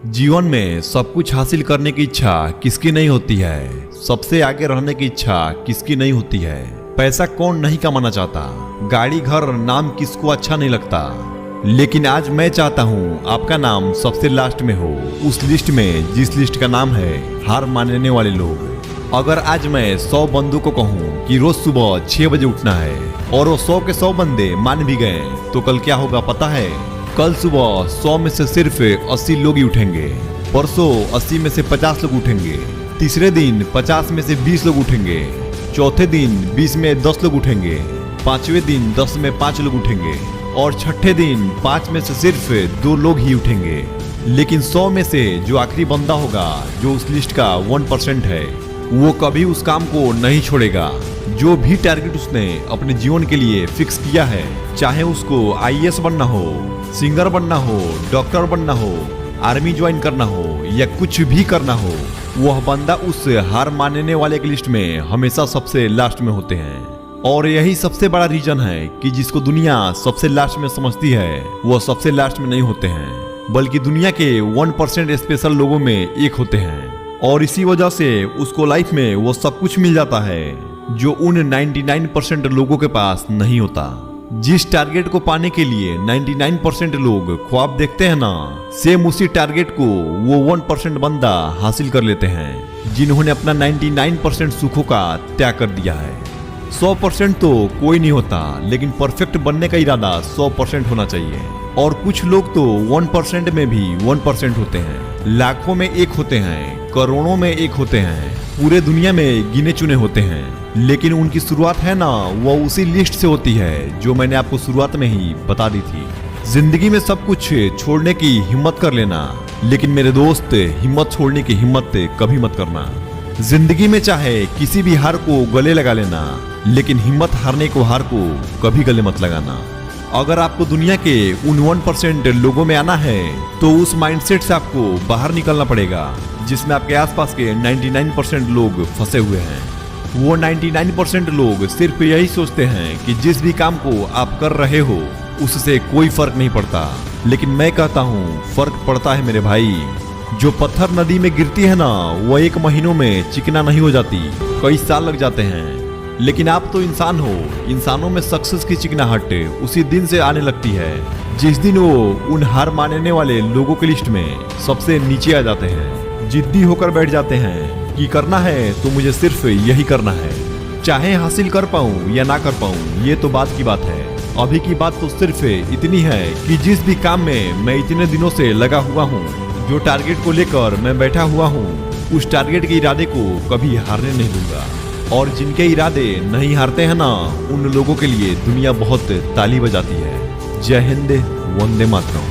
जीवन में सब कुछ हासिल करने की इच्छा किसकी नहीं होती है। सबसे आगे रहने की इच्छा किसकी नहीं होती है। पैसा कौन नहीं कमाना चाहता। गाड़ी घर नाम किसको अच्छा नहीं लगता। लेकिन आज मैं चाहता हूँ आपका नाम सबसे लास्ट में हो, उस लिस्ट में जिस लिस्ट का नाम है हार मानने वाले लोग। अगर आज मैं 100 बंदों को कहूँ कि रोज सुबह 6 बजे उठना है और वो 100 के 100 बंदे मान भी गए तो कल क्या होगा पता है? कल सुबह 100 में से सिर्फ 80 लोग ही उठेंगे। परसों 80 में से 50 लोग उठेंगे। तीसरे दिन 50 में से 20 लोग उठेंगे। चौथे दिन 20 में 10 लोग उठेंगे। पांचवें दिन 10 में 5 लोग उठेंगे और छठे दिन 5 में से सिर्फ 2 लोग ही उठेंगे। लेकिन 100 में से जो आखिरी बंदा होगा, जो उस लिस्ट का 1% है, वो कभी उस काम को नहीं छोड़ेगा। जो भी टारगेट उसने अपने जीवन के लिए फिक्स किया है, चाहे उसको IAS बनना हो, सिंगर बनना हो, डॉक्टर बनना हो, आर्मी ज्वाइन करना हो या कुछ भी करना हो, वह बंदा उस हार मानने वाले की लिस्ट में हमेशा सबसे लास्ट में होते हैं। और यही सबसे बड़ा रीजन है कि जिसको दुनिया सबसे लास्ट में समझती है, वह सबसे लास्ट में नहीं होते हैं, बल्कि दुनिया के 1% स्पेशल लोगों में एक होते हैं। और इसी वजह से उसको लाइफ में वो सब कुछ मिल जाता है जो उन 99% लोगों के पास नहीं होता। जिस टारगेट को पाने के लिए 99% लोग ख्वाब देखते हैं ना, सेम उसी टारगेट को वो 1% बंदा हासिल कर लेते हैं जिन्होंने अपना 99% सुखों का त्याग कर दिया है। 100% तो कोई नहीं होता, लेकिन परफेक्ट बनने का इरादा 100% होना चाहिए। और कुछ लोग तो 1% में भी 1% होते हैं, लाखों में एक होते हैं, करोड़ों में एक होते हैं, पूरे दुनिया में गिने चुने होते हैं। लेकिन उनकी शुरुआत है ना, वो उसी लिस्ट से होती है जो मैंने आपको शुरुआत में ही बता दी थी। जिंदगी में सब कुछ छोड़ने की हिम्मत कर लेना, लेकिन मेरे दोस्त हिम्मत छोड़ने की हिम्मत कभी मत करना। जिंदगी में चाहे किसी भी हार को गले लगा लेना, लेकिन हिम्मत हारने को हार को कभी गले मत लगाना। अगर आपको दुनिया के उन 1% लोगों में आना है तो उस माइंडसेट से आपको बाहर निकलना पड़ेगा जिसमें आपके आसपास के 99% लोग फंसे हुए हैं। वो 99% लोग सिर्फ यही सोचते हैं कि जिस भी काम को आप कर रहे हो उससे कोई फर्क नहीं पड़ता। लेकिन मैं कहता हूँ फर्क पड़ता है मेरे भाई। जो पत्थर नदी में गिरती है ना, वो 1 महीनों में चिकना नहीं हो जाती, कई साल लग जाते हैं। लेकिन आप तो इंसान हो, इंसानों में सक्सेस की चिकनाहट उसी दिन से आने लगती है जिस दिन वो उन हार मानने वाले लोगों की लिस्ट में सबसे नीचे आ जाते हैं। जिद्दी होकर बैठ जाते हैं कि करना है तो मुझे सिर्फ यही करना है, चाहे हासिल कर पाऊं या ना कर पाऊं, ये तो बात की बात है। अभी की बात तो सिर्फ इतनी है कि जिस भी काम में मैं इतने दिनों से लगा हुआ हूँ, जो टारगेट को लेकर मैं बैठा हुआ हूँ, उस टारगेट के इरादे को कभी हारने नहीं दूंगा। और जिनके इरादे नहीं हारते हैं ना, उन लोगों के लिए दुनिया बहुत ताली बजाती है। जय हिंद, वंदे मातरम।